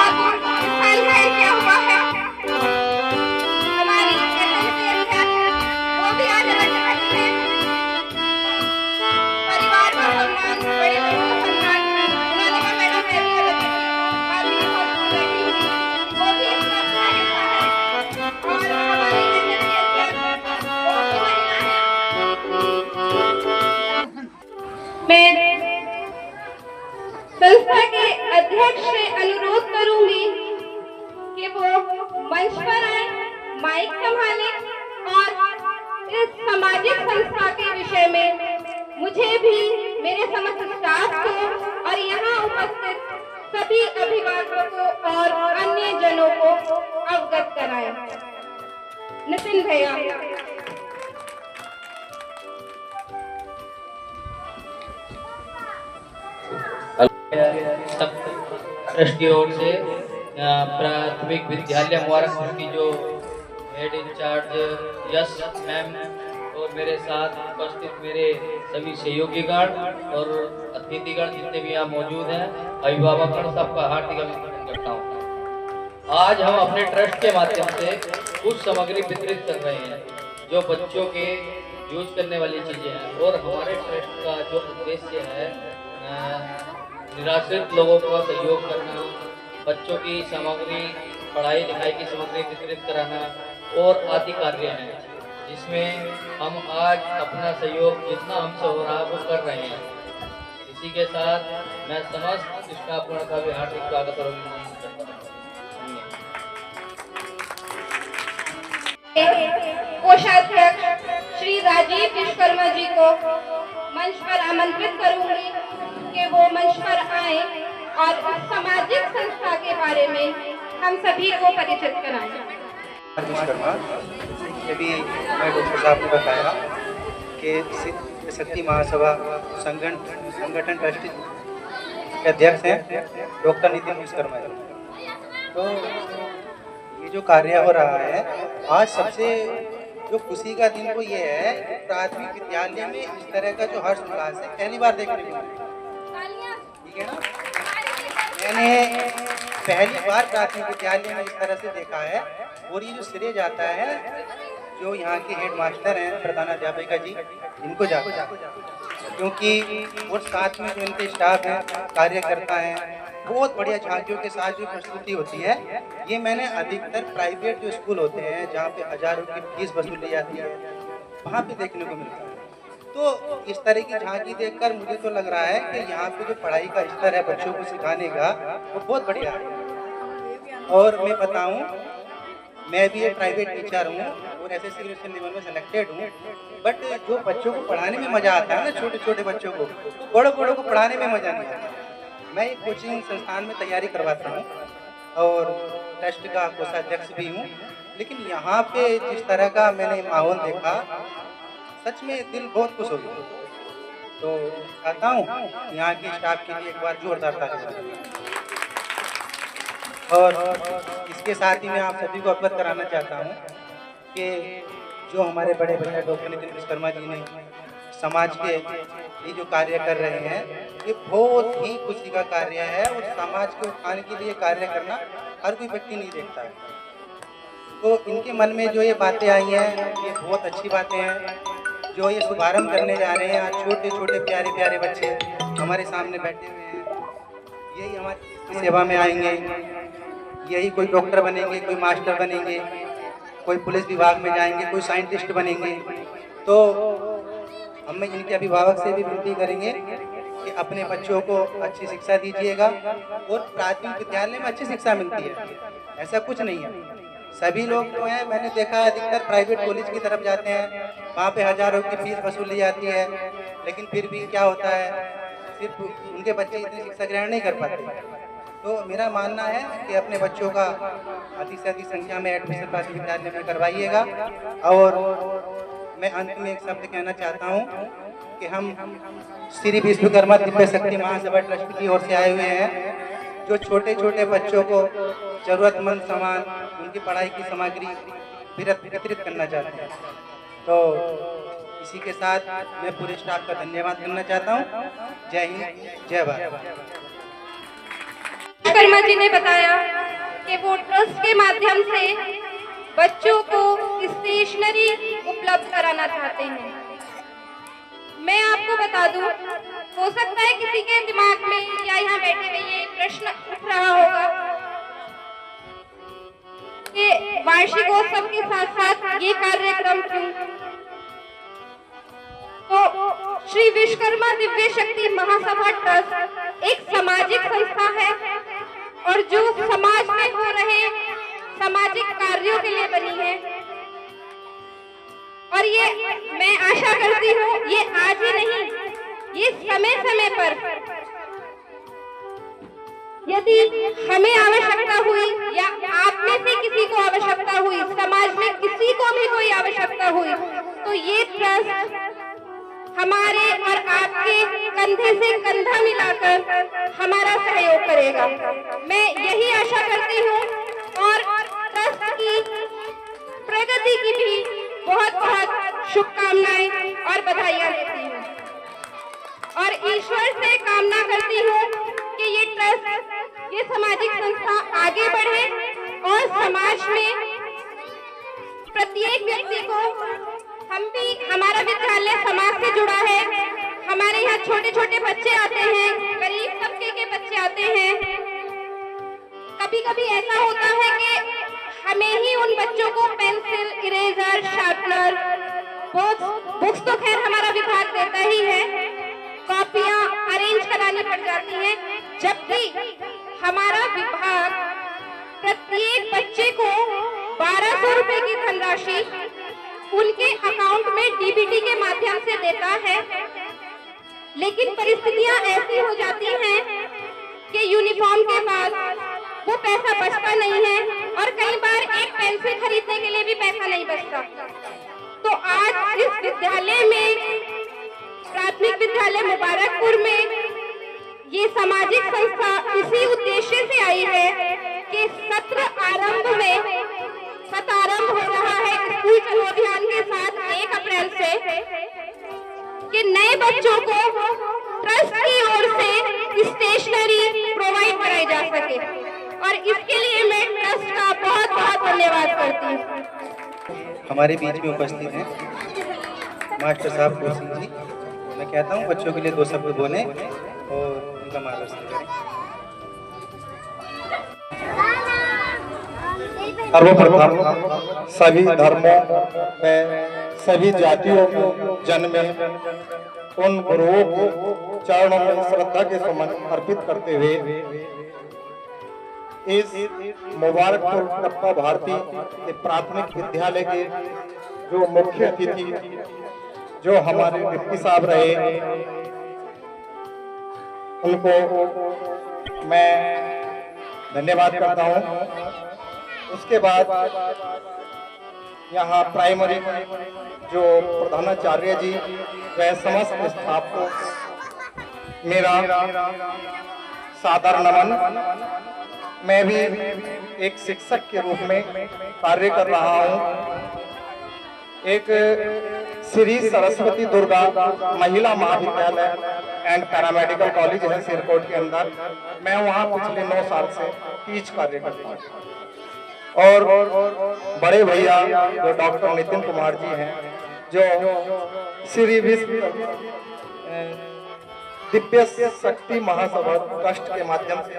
मालूम इस साल भाई क्या हुआ है। हमारी एसएससी अध्यक्ष वो भी आज अलग रही है। परिवार का सम्मान, बड़े लोगों का सम्मान उन्होंने कहा मैडम मैं भी अलग रही, आपकी बहुत दूर बैठी हुई, वो भी इसका अच्छा हिस्सा है। और हमारी एसएससी अध्यक्ष वो भी महिला है। मैं संस्था के अध्यक्ष से अनुरोध करूंगी कि वो मंच पर आए, माइक संभालें और इस सामाजिक संस्था के विषय में मुझे भी, मेरे समस्त स्टाफ को और यहाँ उपस्थित सभी अभिभावकों और अन्य जनों को अवगत कराएं। नितिन भैया। ट्रस्ट की ओर से प्राथमिक विद्यालय मुबारकपुर की जो हेड इंचार्ज यश मैम और मेरे साथ उपस्थित मेरे सभी सहयोगीगण और अतिथिगण जितने भी यहाँ मौजूद हैं, अभिभावकगण, सबका हार्दिक अभिनंदन करता हूँ। आज हम अपने ट्रस्ट के माध्यम से कुछ सामग्री वितरित कर रहे हैं जो बच्चों के यूज करने वाली चीजें हैं। और हमारे ट्रस्ट का जो उद्देश्य है निराश्रित लोगों को सहयोग करना, बच्चों की सामग्री, पढ़ाई लिखाई की सामग्री वितरित कराना और आदि कार्य हैं, जिसमें हम आज अपना सहयोग जितना हमसे हो रहा है वो कर रहे हैं। इसी के साथ मैं समस्त स्टाफगण का भी हार्दिक स्वागत और अभिनंदन करता हूँ। कोषाध्यक्ष श्री राजीव विश्वकर्मा जी को मंच पर आमंत्रित करूंगी कि वो मंच पर आए और सामाजिक संस्था के बारे में हम सभी को परिचित कराएं। विश्वकर्मा, अभी मैं डॉक्टर साहब ने बताया कि शक्ति महासभा संगठन ट्रस्ट के अध्यक्ष हैं डॉक्टर नितिन विश्वकर्मा जी। तो ये जो कार्य हो रहा है आज, सबसे जो खुशी का दिन वो ये है कि प्राथमिक विद्यालय में इस तरह का जो हर्ष उल्लास है पहली बार देखने को मिला। ठीक है ना, मैंने पहली बार प्राथमिक विद्यालय में इस तरह से देखा है। और ये जो श्रेय जाता है जो यहाँ के हेड मास्टर हैं प्रधानाध्यापिका जी, इनको जाता है, क्योंकि और साथ में जो इनके स्टाफ हैं, कार्यकर्ता हैं, बहुत बढ़िया झांकियों के साथ जो प्रस्तुति होती है, ये मैंने अधिकतर प्राइवेट जो स्कूल होते हैं जहाँ पे हजारों की फीस वसूल ली जाती है वहाँ पे देखने को मिलता है। तो इस तरह की झांकी देखकर मुझे तो लग रहा है कि यहाँ पे जो पढ़ाई का स्तर है बच्चों को सिखाने का वो बहुत बढ़िया है। और मैं बताऊँ, मैं भी एक प्राइवेट टीचर हूँ और एसएससी लेवल में सेलेक्टेड हूँ, बट जो बच्चों को पढ़ाने में मजा आता है ना, छोटे छोटे बच्चों को, तो बड़ों को पढ़ाने में मजा नहीं आता। मैं एक कोचिंग संस्थान में तैयारी करवाता हूँ और ट्रस्ट का कोषाध्यक्ष भी हूँ, लेकिन यहाँ पे जिस तरह का मैंने माहौल देखा, सच में दिल बहुत खुश हो गया। तो चाहता हूँ यहाँ के स्टाफ के लिए एक बार जोरदार ताली। और इसके साथ ही मैं आप सभी को अवगत कराना चाहता हूँ कि जो हमारे बड़े भैया डॉक्टर नितिन विश्वकर्मा जी ने समाज के ये जो कार्य कर रहे हैं, ये बहुत ही खुशी का कार्य है। और समाज के उत्थान के लिए कार्य करना हर कोई व्यक्ति नहीं देखता है। तो इनके मन में जो ये बातें आई हैं, ये बहुत अच्छी बातें हैं। जो ये शुभारंभ करने जा रहे हैं, आज छोटे छोटे प्यारे प्यारे बच्चे हमारे सामने बैठे हुए हैं, यही हमारी सेवा में आएंगे, यही कोई डॉक्टर बनेंगे, कोई मास्टर बनेंगे, कोई पुलिस विभाग में जाएंगे, कोई साइंटिस्ट बनेंगे। तो हम इनके अभिभावक से भी विनती करेंगे कि अपने बच्चों को अच्छी शिक्षा दीजिएगा। और प्राथमिक विद्यालय में अच्छी शिक्षा मिलती है, ऐसा कुछ नहीं है। सभी लोग जो हैं, मैंने देखा है अधिकतर प्राइवेट कॉलेज की तरफ जाते हैं, वहाँ पे हजारों की फीस वसूल ली जाती है, लेकिन फिर भी क्या होता है, सिर्फ उनके बच्चे इतनी शिक्षा ग्रहण नहीं कर पाते। तो मेरा मानना है कि अपने बच्चों का अधिक से अधिक संख्या में एडमिशन प्राथमिक विद्यालय में करवाइएगा। और मैं अंत में एक शब्द कहना चाहता हूँ कि हम श्री विश्वकर्मा दिव्य शक्ति महासभा ट्रस्ट की ओर से आए हुए हैं, जो छोटे छोटे बच्चों को जरूरतमंद सामान, उनकी पढ़ाई की सामग्री वितरित करना चाहते हैं। तो इसी के साथ मैं पूरे स्टाफ का धन्यवाद करना चाहता हूँ। जय हिंद, जय भारत। विश्वकर्मा जी ने बताया कि वो ट्रस्ट के माध्यम से बच्चों को स्टेशनरी उपलब्ध कराना चाहते हैं। मैं आपको बता दूं, हो सकता है किसी के दिमाग में या यहाँ बैठे हुए ये प्रश्न उठ रहा होगा कि वार्षिकोत्सव के साथ साथ ये कार्यक्रम क्यों? तो श्री विश्वकर्मा दिव्य शक्ति महासभा ट्रस्ट एक सामाजिक संस्था है और जो समाज में हो रहे सामाजिक कार्यों के लिए बनी है। और ये मैं आशा करती हूँ ये आज ही नहीं, ये समय समय पर यदि हमें आवश्यकता हुई या आप में से किसी को आवश्यकता हुई, समाज में किसी को भी कोई आवश्यकता हुई, तो ये ट्रस्ट हमारे और आपके कंधे से कंधा मिलाकर हमारा सहयोग करेगा। मैं यही आशा करती हूँ और ट्रस्ट की प्रगति की भी बहुत बहुत शुभकामनाएं और बधाइयां देती हूँ और ईश्वर से कामना करती हूँ कि ये ट्रस्ट, ये सामाजिक संस्था आगे बढ़े और समाज में प्रत्येक व्यक्ति को, हम भी, हमारा विद्यालय समाज से जुड़ा है, हमारे यहाँ छोटे छोटे बच्चे आते हैं, गरीब तबके के बच्चे आते हैं। कभी कभी ऐसा होता है कि हमें ही उन बच्चों को पेंसिल, इरेजर, शार्पनर, बुक्स तो खैर हमारा विभाग देता ही है, कॉपियां अरेंज करानी पड़ जाती हैं, जबकि हमारा विभाग प्रत्येक बच्चे को 1200 रुपए की धनराशि उनके अकाउंट में डीबीटी के माध्यम से देता है। लेकिन परिस्थितियां ऐसी हो जाती हैं कि यूनिफॉर्म के बाद वो पैसा बचता नहीं है और कई बार एक पेंसिल खरीदने के लिए भी पैसा नहीं बचता। तो आज इस विद्यालय में, प्राथमिक विद्यालय मुबारकपुर में, ये सामाजिक संस्था इसी उद्देश्य से आई है कि सत्र आरंभ हो रहा है स्कूल चलो अभियान के साथ 1 अप्रैल से, कि नए बच्चों को ट्रस्ट की ओर से स्टेशनरी प्रोवाइड कराई जा सके और इसके लिए मैं ट्रस्ट का बहुत बहुत धन्यवाद करती हूँ। हमारे बीच में उपस्थित हैं मास्टर साहब कुल सिंह जी। मैं कहता हूँ बच्चों के लिए 2 शब्द बोलें और उनका मार्गदर्शन करें। सर्वप्रथम सभी धर्मों में, सभी जातियों में जन्मे उन गुरुओं को चरणों में श्रद्धा के सुमन अर्पित करते हुए इस मुबारकपुर टप्पा भारती के प्राथमिक विद्यालय के जो मुख्य अतिथि जो हमारे डिप्टी साहब रहे, उनको मैं धन्यवाद करता हूँ। उसके बाद यहाँ प्राइमरी जो प्रधानाचार्य जी व समस्त स्टाफ को मेरा सादर नमन। मैं भी एक शिक्षक के रूप में कार्य कर रहा हूँ। एक श्री सरस्वती दुर्गा महिला महाविद्यालय एंड पैरामेडिकल कॉलेज है सिरकोट के अंदर। मैं वहाँ पिछले 9 साल से टीच कार्य करता हूँ और बड़े भैया जो डॉक्टर नितिन कुमार जी हैं, जो श्री विश्व दिव्य शक्ति महासभा ट्रस्ट के माध्यम से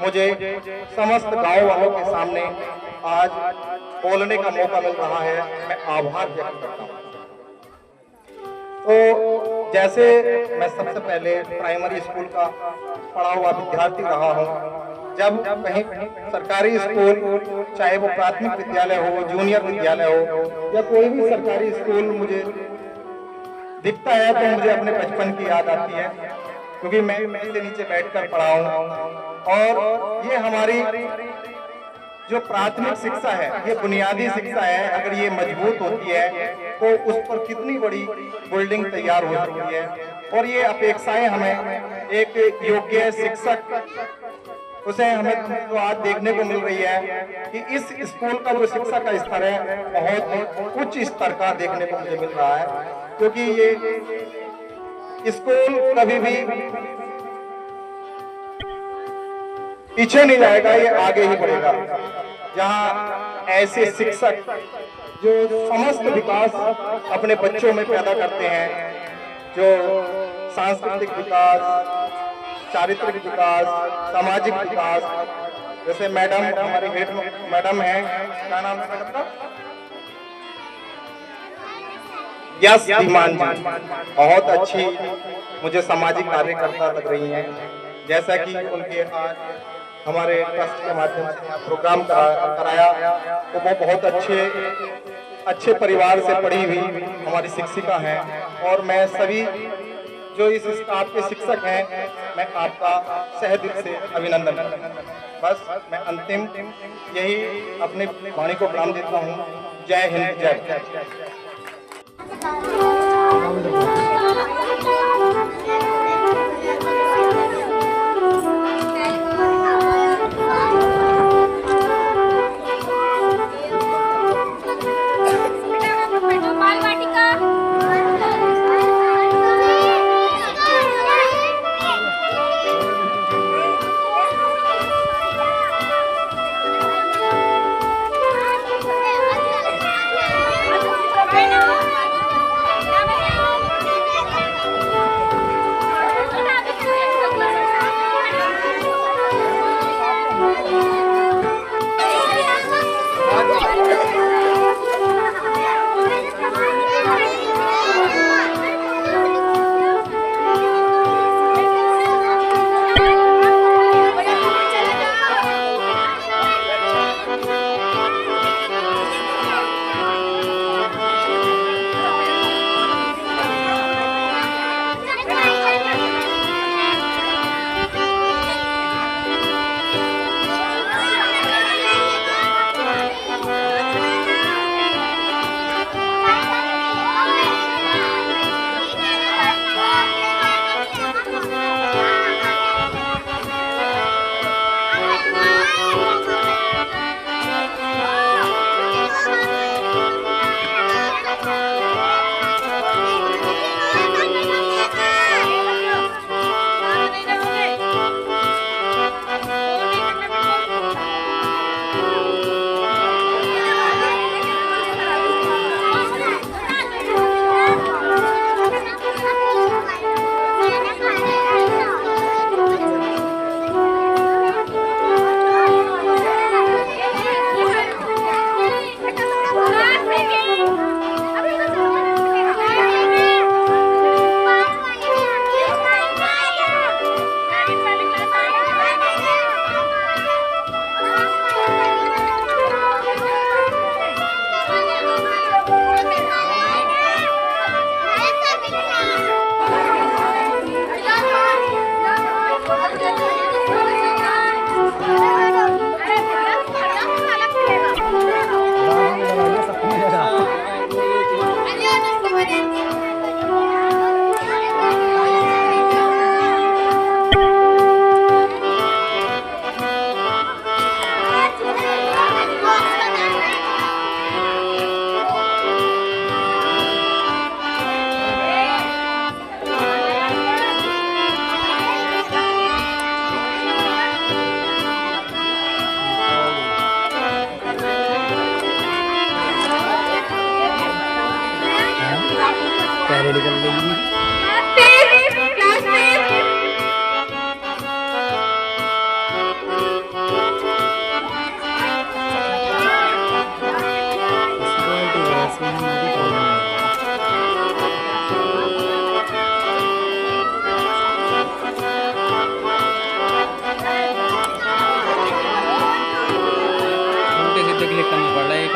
मुझे समस्त गांव वालों के सामने आज बोलने का मौका मिल रहा है, मैं आभार व्यक्त करता हूँ। तो जैसे मैं सबसे पहले प्राइमरी स्कूल का पढ़ा हुआ विद्यार्थी रहा हूँ, जब कहीं सरकारी स्कूल, चाहे वो प्राथमिक विद्यालय हो, जूनियर विद्यालय हो या कोई भी सरकारी स्कूल मुझे दिखता है तो मुझे अपने बचपन की याद आती है, क्योंकि मैं से नीचे बैठकर पढ़ा हूँ। और ये हमारी जो प्राथमिक शिक्षा है, ये बुनियादी शिक्षा है, अगर ये मजबूत होती है तो उस पर कितनी बड़ी बिल्डिंग तैयार हो सकती है। और ये अपेक्षाएं हमें एक योग्य शिक्षक, उसे हमें तो आज देखने को मिल रही है कि इस स्कूल का जो शिक्षा का स्तर है बहुत उच्च स्तर का देखने को मुझे मिल रहा है, क्योंकि ये स्कूल कभी भी पीछे नहीं जाएगा, ये आगे ही बढ़ेगा। जहाँ ऐसे शिक्षक जो समस्त विकास अपने बच्चों में पैदा करते हैं, जो सांस्कृतिक विकास, चारित्रिक विकास, सामाजिक विकास, जैसे मैडम हमारी हेड मैडम है, क्या नाम है मैडम का? यस धीमान जी, बहुत अच्छी मुझे सामाजिक कार्यकर्ता लग रही हैं। जैसा कि उनके आज हमारे ट्रस्ट के माध्यम से प्रोग्राम कराया, तो वो बहुत अच्छे परिवार से पढ़ी हुई हमारी शिक्षिका हैं। और मैं सभी जो इस स्टाफ के शिक्षक हैं, मैं आपका तहे दिल से अभिनंदन करता हूं। बस मैं अंतिम यही अपने वाणी को प्रणाम देता हूँ। जय हिंद, जय भारत।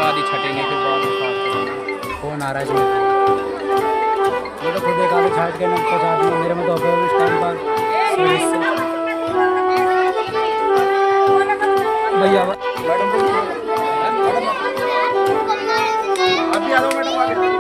आदि छटेंगे फिर बाद में साफ करेंगे। फोन आ रहा है वो तो खुद एक आदि छाट के न पहुँचा दिया मेरे में तो हो इस टाइम पर भैया मैडम अभी आ जाओ मैडम आगे।